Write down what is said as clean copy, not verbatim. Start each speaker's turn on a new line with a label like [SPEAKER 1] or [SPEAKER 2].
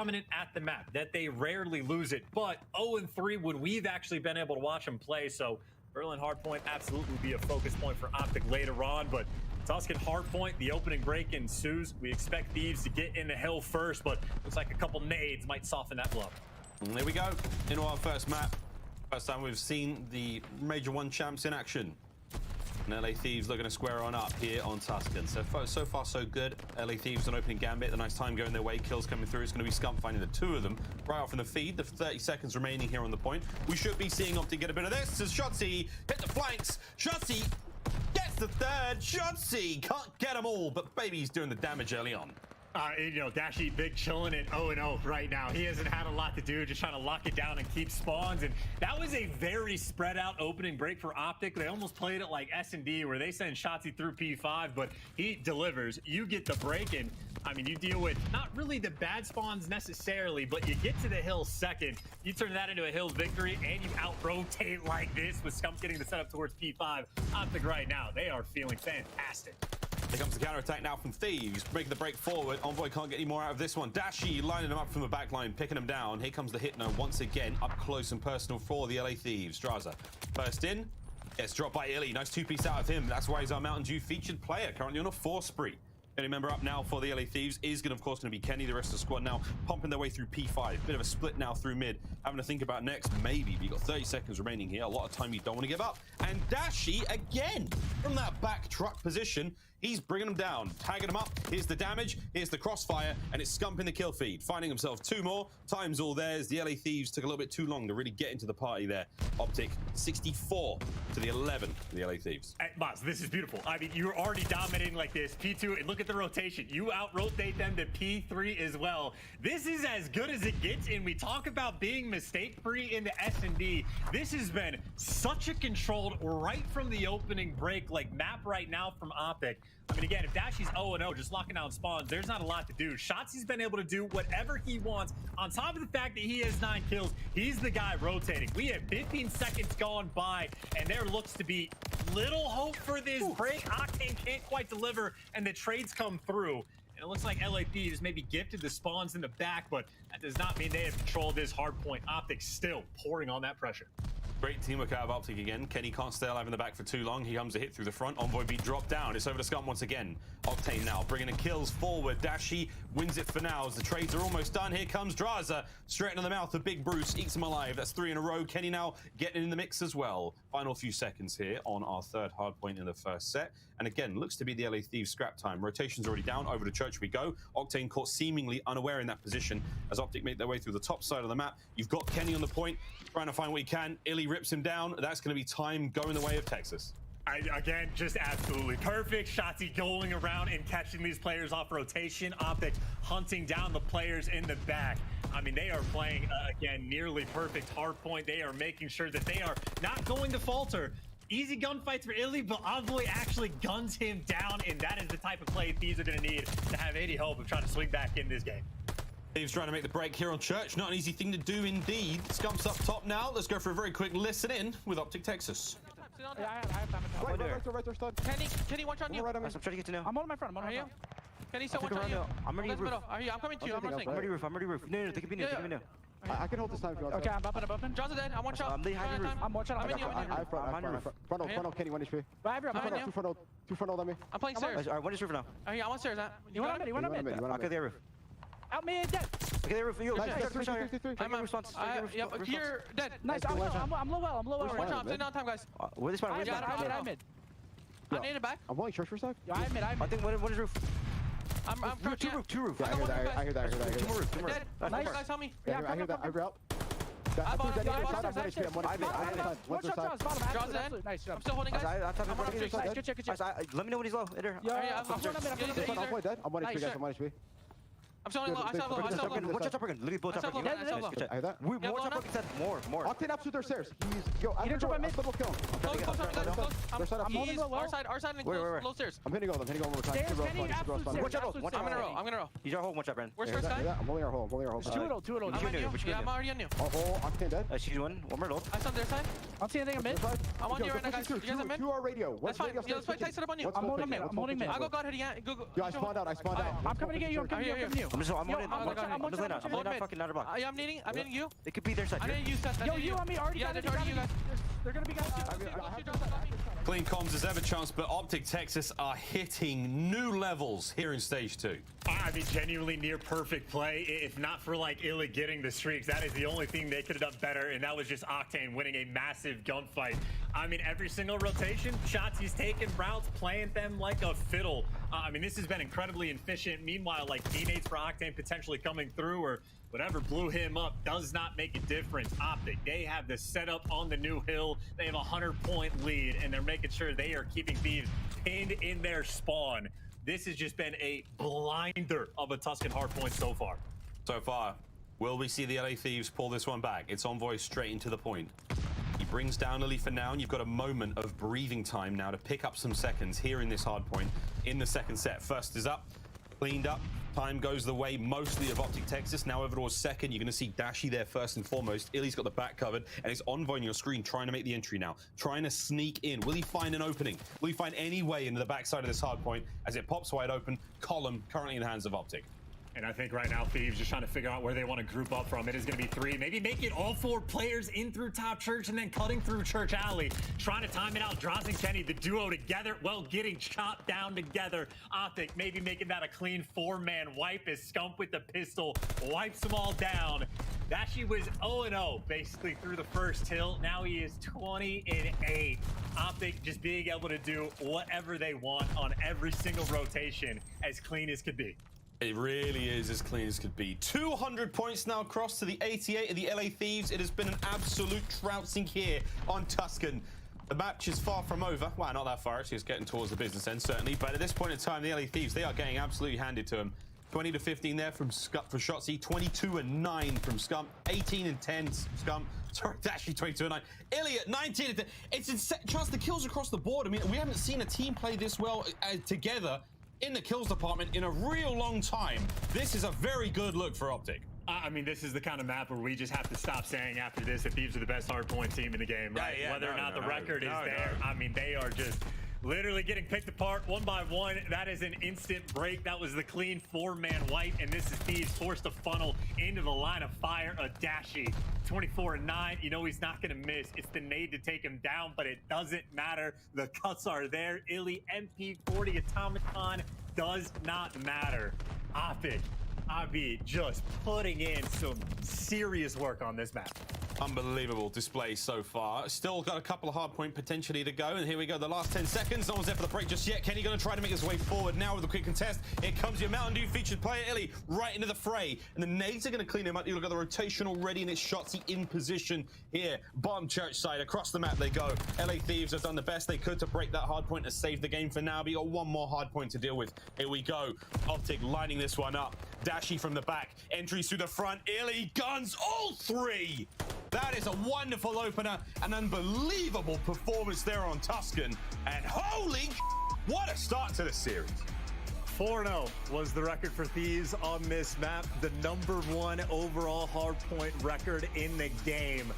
[SPEAKER 1] dominant at the map, that they rarely lose it, but 0-3 when we've actually been able to watch them play. So Berlin Hardpoint absolutely be a focus point for OpTic later on, but Tuscan Hardpoint, the opening break ensues. We expect Thieves to get in the hill first, but looks like a couple nades might soften that blow.
[SPEAKER 2] And there we go, into our first map. First time we've seen the Major 1 champs in action. And LA Thieves looking to square on up here on Tuscan. So far, so good. LA Thieves on opening gambit. The nice time going their way. Kills coming through. It's going to be Scump finding the two of them right off in the feed. The 30 seconds remaining here on the point. We should be seeing OpTic get a bit of this. As Shotzi hit the flanks. Shotzi gets the third. Shotzi can't get them all, but baby's doing the damage early on.
[SPEAKER 1] You know, Dashy Big chilling at 0-0 right now. He hasn't had a lot to do, just trying to lock it down and keep spawns. And that was a very spread out opening break for OpTic. They almost played it like S&D, where they send Shotzi through P5, but he delivers. You get the break, and I mean, you deal with not really the bad spawns necessarily, but you get to the hill second. You turn that into a hill victory, and you out-rotate like this with Scump getting the setup towards P5. OpTic right now, they are feeling fantastic.
[SPEAKER 2] Here comes the counter-attack now from Thieves, making the break forward. Envoy can't get any more out of this one. Dashy lining them up from the back line, picking them down. Here comes the Hypno once again, up close and personal for the LA Thieves. Straza, first in, gets dropped by Illy. Nice two-piece out of him. That's why he's our Mountain Dew featured player, currently on a 4 spree. Only member up now for the LA Thieves is, of course, going to be Kenny. The rest of the squad now pumping their way through P5. Bit of a split now through mid. Having to think about next, maybe. You've got 30 seconds remaining here. A lot of time you don't want to give up. And Dashy, again, from that back truck position, he's bringing them down, tagging them up. Here's the damage, here's the crossfire, and it's Scump in the kill feed. Finding himself 2 more. Time's all theirs. The LA Thieves took a little bit too long to really get into the party there. OpTic, 64 to the 11 for the LA Thieves.
[SPEAKER 1] Hey, Boss, this is beautiful. I mean, you're already dominating like this. P2, and look at the rotation. You out-rotate them to P3 as well. This is as good as it gets, and we talk about being mistake-free in the S&D. This has been such a controlled, right from the opening break, like map right now from OpTic. I mean, again, if Dashy's 0-0, just locking down spawns, there's not a lot to do. Shotzi's been able to do whatever he wants. On top of the fact that he has 9 kills, he's the guy rotating. We have 15 seconds gone by, and there looks to be little hope for this break. Octane can't quite deliver, and the trades come through. And it looks like LA Thieves maybe gifted the spawns in the back, but that does not mean they have controlled this hard point. OpTic still pouring on that pressure.
[SPEAKER 2] Great teamwork out of OpTic again. Kenny can't stay alive in the back for too long. He comes to hit through the front. Envoy beat dropped down. It's over to Scump once again. Octane now bringing the kills forward. Dashy wins it for now as the trades are almost done. Here comes Draza straight into the mouth of Big Bruce. Eats him alive. That's 3 in a row. Kenny now getting in the mix as well. Final few seconds here on our 3rd hard point in the first set. And again, looks to be the LA Thieves scrap time. Rotation's already down. Over to Church we go. Octane caught seemingly unaware in that position as OpTic make their way through the top side of the map. You've got Kenny on the point, trying to find what he can. Illy rips him down. That's going to be time going the way of Texas.
[SPEAKER 1] Again, just absolutely perfect. Shotzi going around and catching these players off rotation. OpTic hunting down the players in the back. I mean, they are playing, again, nearly perfect hard point. They are making sure that they are not going to falter. Easy gunfights for Illy, but Envoy actually guns him down, and that is the type of play Thieves are going to need to have any hope of trying to swing back in this game.
[SPEAKER 2] Thieves trying to make the break here on Church. Not an easy thing to do indeed. Scump's up top now. Let's go for a very quick listen in with OpTic Texas.
[SPEAKER 3] I have time.
[SPEAKER 4] Right there, stun.
[SPEAKER 3] Kenny, watch on you.
[SPEAKER 4] Right on me.
[SPEAKER 5] I'm trying to get to know.
[SPEAKER 3] I'm on my front. I'm on my front. Kenny, so watch on you.
[SPEAKER 5] I'm already roof.
[SPEAKER 3] I'm coming to you. I'm rushing.
[SPEAKER 5] I'm already roof. No, they can be new. They can be new.
[SPEAKER 4] I can hold this time if you want.
[SPEAKER 3] Okay, I'm bumping. John's dead. I'm one shot.
[SPEAKER 5] They have your roof.
[SPEAKER 3] I'm one shot. I'm in you.
[SPEAKER 4] I have front, Kenny, 1 HP. Two front on me.
[SPEAKER 3] I'm playing stairs.
[SPEAKER 5] Alright, one is roof now.
[SPEAKER 3] I'm on stairs.
[SPEAKER 5] You want mid? Okay, they're roof.
[SPEAKER 3] Out mid, dead.
[SPEAKER 5] Okay, they're roof. You.
[SPEAKER 3] I'm on response. Yep, here, dead. Nice. I'm low well. One shot. Stay down time, guys.
[SPEAKER 5] Where this spot?
[SPEAKER 3] I'm mid. I need it back.
[SPEAKER 4] I'm going church for a sec.
[SPEAKER 3] Yeah, I'm mid.
[SPEAKER 5] I think one is roof.
[SPEAKER 3] I'm
[SPEAKER 5] two roof.
[SPEAKER 4] Yeah, I hear that.
[SPEAKER 5] Two more roof.
[SPEAKER 3] Dead. Nice. Guys, help me.
[SPEAKER 4] Yeah, I hear that. I hear out.
[SPEAKER 3] John's dead. Nice. I'm still holding, guys. I'm on Jake.
[SPEAKER 5] Nice,
[SPEAKER 3] good check.
[SPEAKER 5] Let me know when he's low.
[SPEAKER 3] Yeah,
[SPEAKER 4] I'm one HP.
[SPEAKER 3] I'm still low. I still low.
[SPEAKER 5] Watch out, again. Literally both up again.
[SPEAKER 4] I hear that.
[SPEAKER 5] More top said more.
[SPEAKER 4] Octane up to their stairs. Yo, I
[SPEAKER 3] didn't drop my mid.
[SPEAKER 4] Double kill.
[SPEAKER 3] Close. I'm holding low. Our side and low stairs.
[SPEAKER 4] I'm hitting all one more time.
[SPEAKER 5] Watch out.
[SPEAKER 3] I'm gonna roll.
[SPEAKER 5] He's our hole. Watch out, Brandon.
[SPEAKER 3] Where's first guy?
[SPEAKER 4] I'm holding our hole.
[SPEAKER 3] 2-0. I'm already on you.
[SPEAKER 4] Octane dead.
[SPEAKER 5] She's one more low.
[SPEAKER 3] I saw their side. I'm seeing anything in mid. I'm on you right now, guys. You guys are mid?
[SPEAKER 4] To our radio.
[SPEAKER 3] That's fine. Let's play tight setup on you. I'm holding mid.
[SPEAKER 4] Yeah, I spawned out.
[SPEAKER 3] I'm coming to get you. I'm coming to you.
[SPEAKER 5] I'm just laying out fucking ladder box.
[SPEAKER 3] I'm needing you.
[SPEAKER 5] They could be their side.
[SPEAKER 3] I need you, Seth.
[SPEAKER 4] Yo, you on me already.
[SPEAKER 3] Yeah, they're already you guys.
[SPEAKER 4] They're gonna be guys.
[SPEAKER 2] Clean comms as ever, chance, but OpTic Texas are hitting new levels here in stage 2.
[SPEAKER 1] I mean, genuinely near perfect play. If not for like Illy getting the streaks, that is the only thing they could have done better, and that was just Octane winning a massive gunfight. I mean, every single rotation, shots he's taking, routes, playing them like a fiddle. I mean, this has been incredibly efficient. Meanwhile, like teammates for Octane potentially coming through or whatever blew him up does not make a difference. OpTic, they have the setup on the new hill. They have a 100-point lead, and they're making sure they are keeping Thieves pinned in their spawn. This has just been a blinder of a Tuscan hardpoint so far.
[SPEAKER 2] So far, will we see the LA Thieves pull this one back? It's Envoy straight into the point. He brings down Lily for now, and you've got a moment of breathing time now to pick up some seconds here in this hard point in the second set. First is up, cleaned up. Time goes the way mostly of OpTic Texas. Now over towards second, you're going to see Dashy there first and foremost. Illy's got the back covered, and it's Envoy on your screen trying to make the entry now, trying to sneak in. Will he find an opening? Will he find any way into the backside of this hard point as it pops wide open? Column currently in the hands of OpTic.
[SPEAKER 1] And I think right now, Thieves just trying to figure out where they want to group up from. It is going to be 3. Maybe make it all 4 players in through Top Church and then cutting through Church Alley. Trying to time it out. Droz and Kenny, the duo together. Well, getting chopped down together. OpTic maybe making that a clean 4-man wipe as Scump with the pistol wipes them all down. Dashy was 0-0 basically through the first hill. Now he is 20-8. OpTic just being able to do whatever they want on every single rotation as clean as could be.
[SPEAKER 2] It really is as clean as could be. 200 points now across to the 88 of the LA Thieves. It has been an absolute trouncing here on Tuscan. The match is far from over. Well, not that far. Actually, it's getting towards the business end, certainly. But at this point in time, the LA Thieves, they are getting absolutely handed to them. 20-15 there from Scump for Shotzzy. 22-9 from Scump. 18-10 Scump. Sorry, actually 22-9. Illy at 19-10. It's insane. Trust the kills across the board. I mean, we haven't seen a team play this well together in the kills department in a real long time. This is a very good look for OpTic.
[SPEAKER 1] I mean, this is the kind of map where we just have to stop saying after this that Thieves are the best hardpoint team in the game, right? Whether or not the record is there. I mean, they are just literally getting picked apart one by one. That is an instant break. That was the clean 4-man wipe, and this is Thieves forced to funnel into the line of fire. A Dashy, 24-9. You know he's not going to miss. It's the nade to take him down, but it doesn't matter. The cuts are there. Illy, MP40, Automaton, does not matter. OpTic, Abi just putting in some serious work on this map.
[SPEAKER 2] Unbelievable display so far. Still got a couple of hard point potentially to go, and here we go. The last 10 seconds. No one's there for the break just yet. Kenny going to try to make his way forward now with a quick contest. Here comes your Mountain Dew featured player Illy right into the fray, and the nades are going to clean him up. You look at the rotation already, and it's Shotzzy in position here. Bottom church side across the map they go. LA Thieves have done the best they could to break that hard point and save the game for now. But you got one more hard point to deal with. Here we go. OpTic lining this one up. Dashy from the back, entries through the front. Illy guns all 3. That is a wonderful opener, an unbelievable performance there on Tuscan, and holy what a start to the series.
[SPEAKER 1] 4-0 was the record for Thieves on this map, the #1 overall hardpoint record in the game.